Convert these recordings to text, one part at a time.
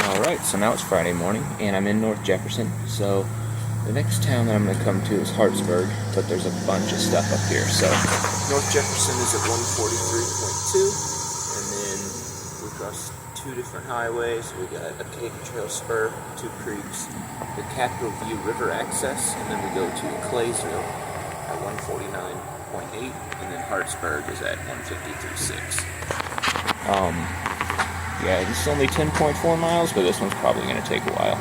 Alright, so now it's Friday morning, and I'm in North Jefferson, so the next town that I'm going to come to is Hartsburg, but there's a bunch of stuff up here. So North Jefferson is at 143.2, and then we cross two different highways. We got a Katy Trail spur, two creeks, the Capitol View River access, and then we go to Claysville at 149.8, and then Hartsburg is at 153.6. Yeah, it's only 10.4 miles, but this one's probably going to take a while.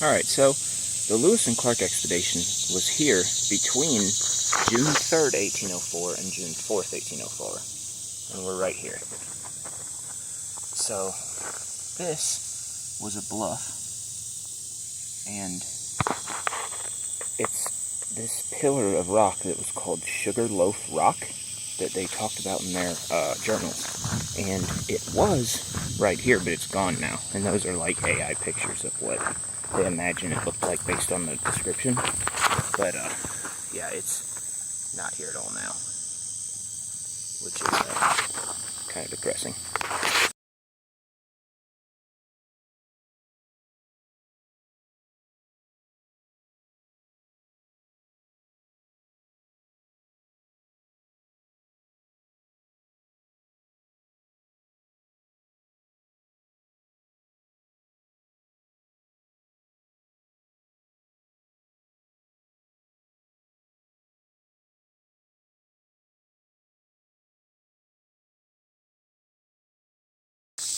Alright, so the Lewis and Clark expedition was here between June 3rd, 1804 and June 4th, 1804. And we're right here. So this was a bluff, and it's this pillar of rock that was called Sugar Loaf Rock that they talked about in their journals. And it was right here, but it's gone now. And those are like AI pictures of what they imagine it looked like based on the description. But yeah, it's not here at all now, which is kind of depressing.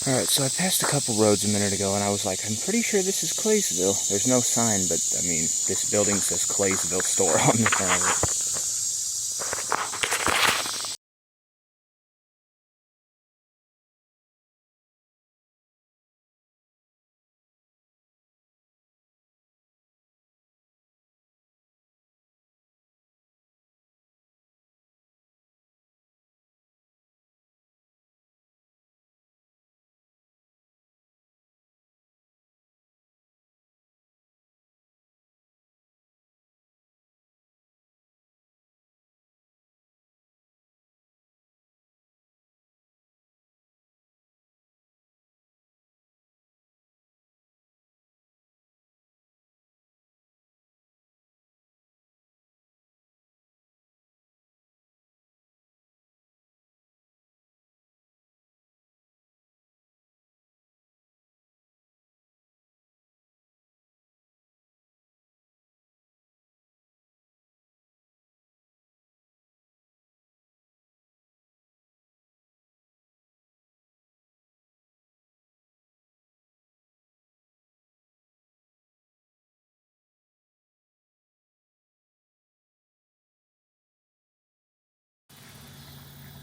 Alright, so I passed a couple roads a minute ago, and I was like, I'm pretty sure this is Claysville. There's no sign, but, I mean, this building says Claysville Store on the front of it.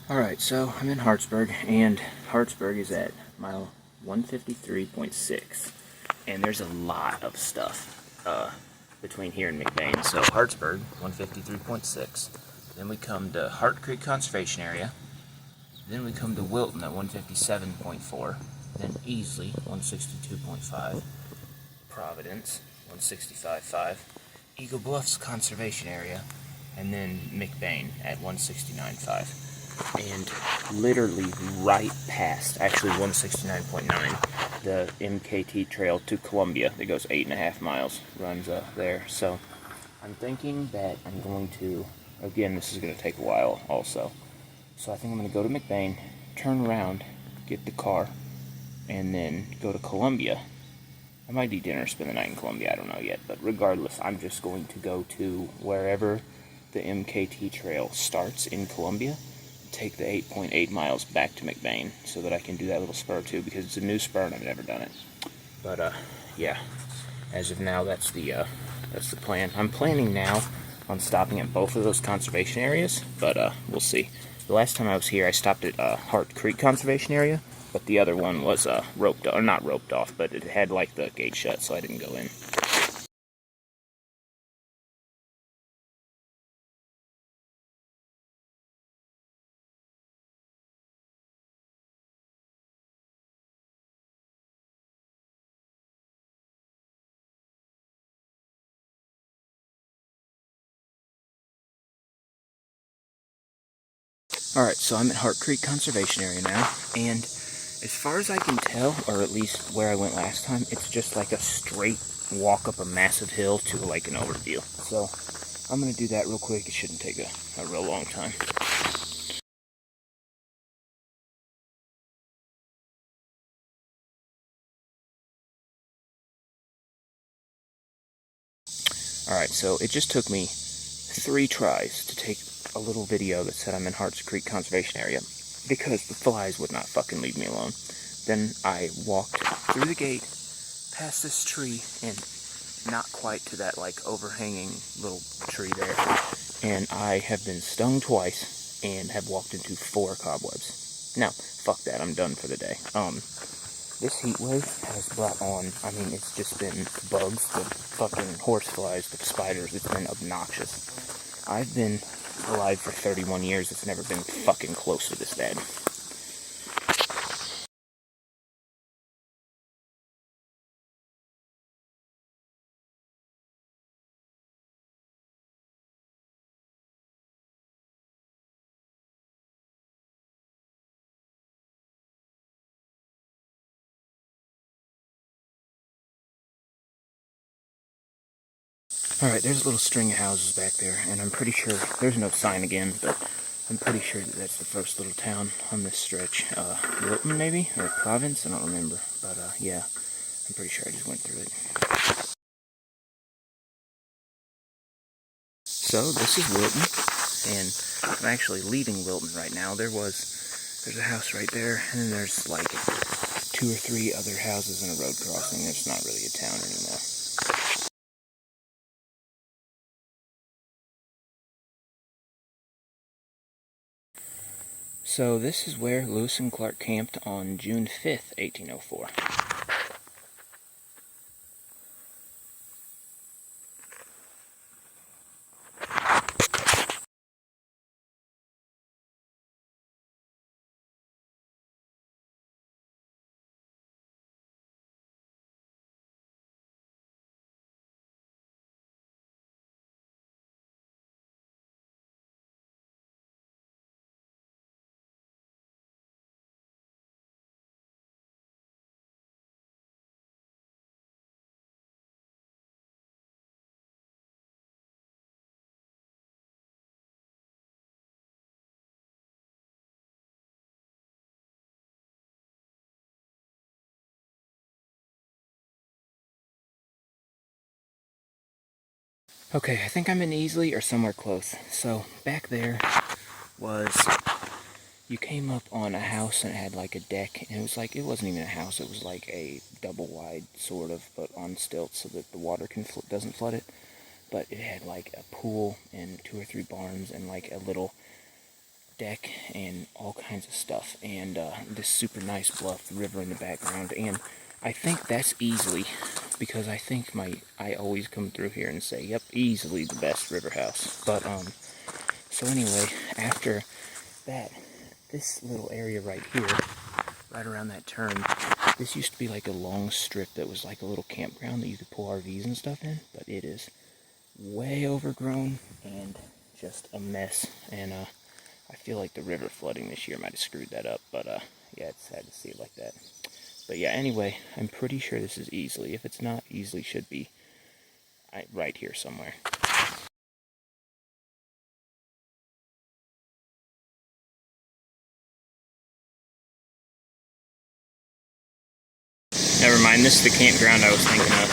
Alright, so I'm in Hartsburg, and Hartsburg is at mile 153.6, and there's a lot of stuff between here and McBaine. So Hartsburg, 153.6, then we come to Hart Creek Conservation Area, then we come to Wilton at 157.4, then Easley, 162.5, Providence, 165.5, Eagle Bluffs Conservation Area, and then McBaine at 169.5. And literally right past, actually 169.9, the MKT trail to Columbia that goes 8.5 miles runs there. So I'm thinking that I'm going to, again, this is going to take a while also. So I think I'm going to go to McBaine, turn around, get the car, and then go to Columbia. I might eat dinner, spend the night in Columbia, I don't know yet. But regardless, I'm just going to go to wherever the MKT trail starts in Columbia, take the 8.8 miles back to McBaine so that I can do that little spur too, because it's a new spur and I've never done it. But yeah, as of now, that's the plan. I'm planning now on stopping at both of those conservation areas, but we'll see. The last time I was here, I stopped at Hart Creek Conservation Area, but the other one was roped, or not roped off, but it had like the gate shut, so I didn't go in. Alright, so I'm at Hart Creek Conservation Area now, and as far as I can tell, or at least where I went last time, it's just like a straight walk up a massive hill to like an overview. So I'm going to do that real quick. It shouldn't take a real long time. Alright, so it just took me 3 tries to take a little video that said I'm in Hart Creek Conservation Area, because the flies would not fucking leave me alone. Then I walked through the gate, past this tree, and not quite to that like overhanging little tree there, and I have been stung twice and have walked into 4 cobwebs. Now, fuck that, I'm done for the day. This heat wave has brought on, I mean, it's just been bugs, the fucking horseflies, the spiders, it's been obnoxious. I've been alive for 31 years, it's never been fucking close to this bad. Alright, there's a little string of houses back there, and I'm pretty sure, there's no sign again, but I'm pretty sure that that's the first little town on this stretch. Wilton, maybe? Or Province? I don't remember. But, yeah, I'm pretty sure I just went through it. So, this is Wilton, and I'm actually leaving Wilton right now. There's a house right there, and then there's like 2 or 3 other houses and a road crossing. It's not really a town anymore. So this is where Lewis and Clark camped on June 5th, 1804. Okay, I think I'm in Easley or somewhere close. So, back there was, you came up on a house and it had like a deck, and it was like, it wasn't even a house, it was like a double wide, sort of, but on stilts so that the water doesn't flood it. But it had like a pool and 2 or 3 barns and like a little deck and all kinds of stuff, and this super nice bluff, the river in the background, and I think that's easily, because I think I always come through here and say, yep, easily the best river house. But so anyway, after that, this little area right here, right around that turn, this used to be like a long strip that was like a little campground that you could pull RVs and stuff in, but it is way overgrown and just a mess, and I feel like the river flooding this year might have screwed that up, but yeah, it's sad to see it like that. But yeah, anyway, I'm pretty sure this is Easley. If it's not, Easley should be right here somewhere. Never mind, this is the campground I was thinking of.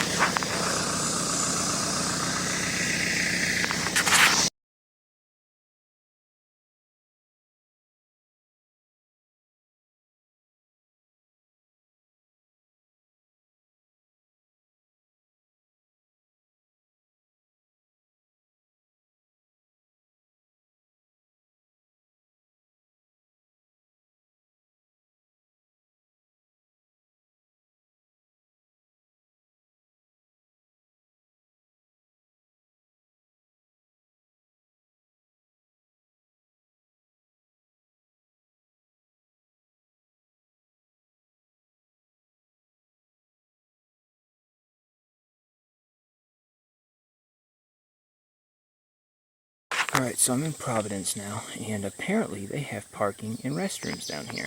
Alright, so I'm in Providence now, and apparently they have parking and restrooms down here.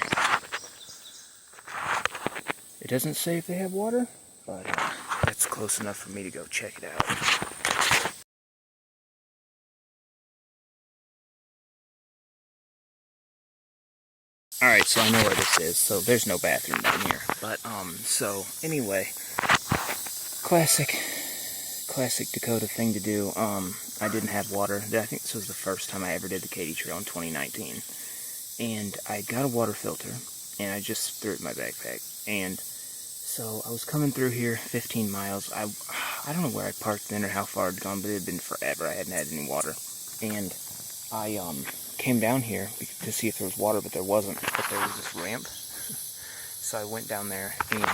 It doesn't say if they have water, but that's close enough for me to go check it out. Alright, so I know where this is, so there's no bathroom down here. But, so, anyway, classic Dakota thing to do. I didn't have water. I think this was the first time I ever did the Katy Trail in 2019. And I got a water filter, and I just threw it in my backpack. And so I was coming through here 15 miles. I don't know where I parked then or how far I'd gone, but it had been forever. I hadn't had any water. And I came down here to see if there was water, but there wasn't. But there was this ramp. So I went down there, and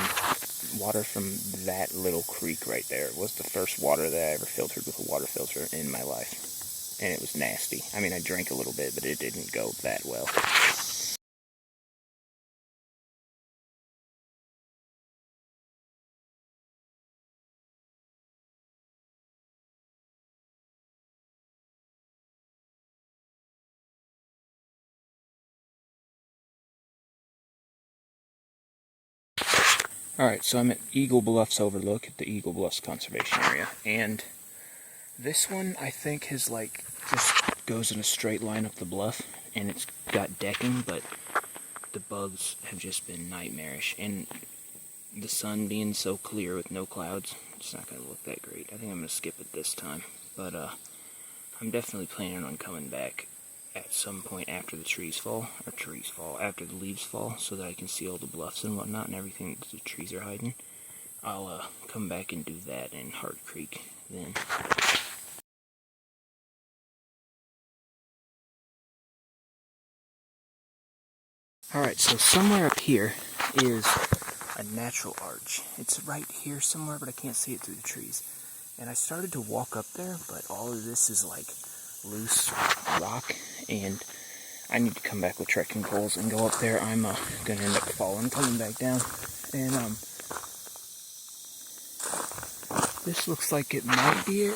water from that little creek right there was the first water that I ever filtered with a water filter in my life. And it was nasty. I mean, I drank a little bit, but it didn't go that well. Alright, so I'm at Eagle Bluffs Overlook at the Eagle Bluffs Conservation Area, and this one I think has just goes in a straight line up the bluff, and it's got decking, but the bugs have just been nightmarish, and the sun being so clear with no clouds, it's not going to look that great. I think I'm going to skip it this time, but I'm definitely planning on coming back at some point after the after the leaves fall, so that I can see all the bluffs and whatnot and everything that the trees are hiding. I'll come back and do that in Hart Creek then. Alright, so somewhere up here is a natural arch. It's right here somewhere, but I can't see it through the trees. And I started to walk up there, but all of this is like loose rock, and I need to come back with trekking poles and go up there. I'm gonna end up falling, coming back down. And this looks like it might be it,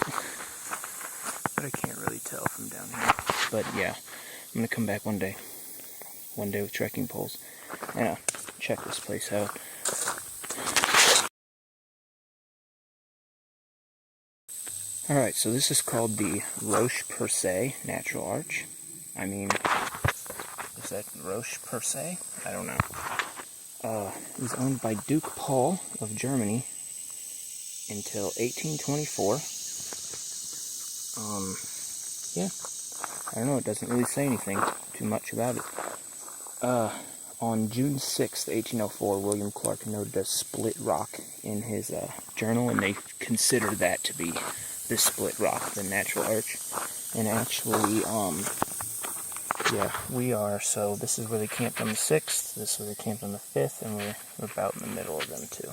but I can't really tell from down here. But yeah, I'm gonna come back one day with trekking poles and check this place out. Alright, so this is called the Roche Per Se Natural Arch. I mean, is that Roche Per Se? I don't know. It was owned by Duke Paul of Germany until 1824. Yeah. I don't know, it doesn't really say anything too much about it. On June 6th, 1804, William Clark noted a split rock in his journal, and they considered that to be the split rock, the natural arch. And actually, yeah, we are, so this is where they camped on the 6th, this is where they camped on the 5th, and we're about in the middle of them too.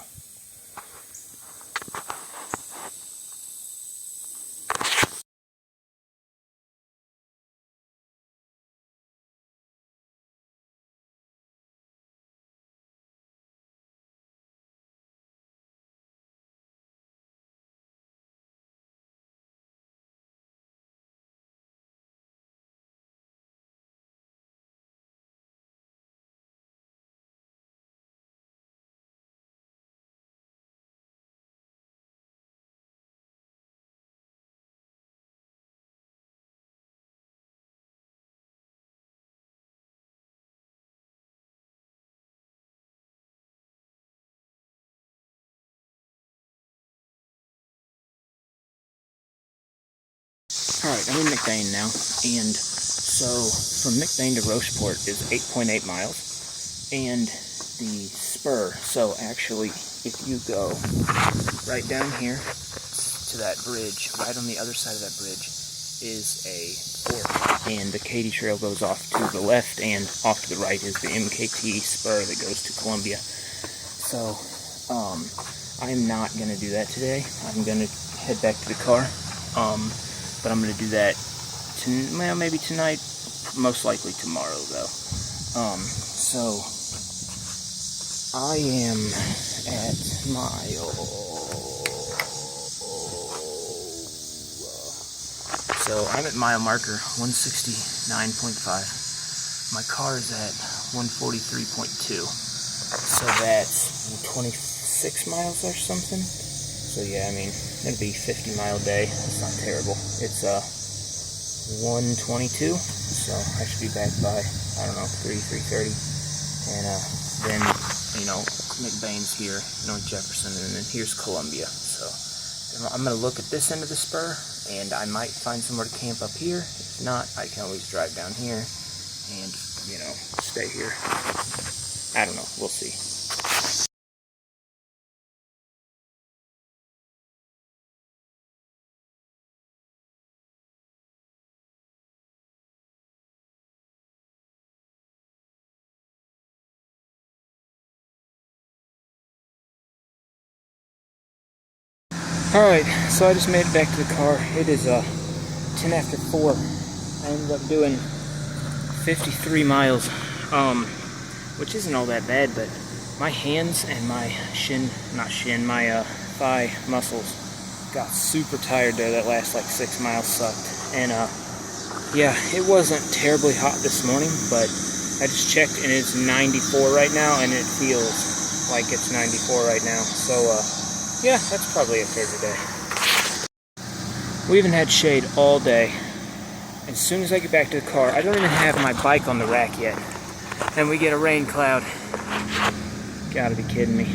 Alright, I'm in McBaine now, and so from McBaine to Rocheport is 8.8 miles, and the spur, so actually, if you go right down here to that bridge, right on the other side of that bridge is a fork, and the Katy Trail goes off to the left, and off to the right is the MKT spur that goes to Columbia. So, I'm not going to do that today. I'm going to head back to the car. But I'm going to do that, well, maybe tonight, most likely tomorrow, though. So, I am at my, So I'm at mile marker 169.5. My car is at 143.2. So that's 26 miles or something. So yeah, I mean, it'll be 50 mile day. It's not terrible. It's 122. So I should be back by, I don't know, 3:30. And then, you know, McBaine's here, North Jefferson, and then here's Columbia. So I'm going to look at this end of the spur, and I might find somewhere to camp up here. If not, I can always drive down here and, you know, stay here. I don't know. We'll see. Alright, so I just made it back to the car. It is 10 after 4. I ended up doing 53 miles, which isn't all that bad, but my hands and my my thigh muscles got super tired there. That last like 6 miles sucked. And yeah, it wasn't terribly hot this morning, but I just checked and it's 94 right now, and it feels like it's 94 right now. So yeah, that's probably it for today. We haven't had shade all day. As soon as I get back to the car, I don't even have my bike on the rack yet. And we get a rain cloud. Gotta be kidding me.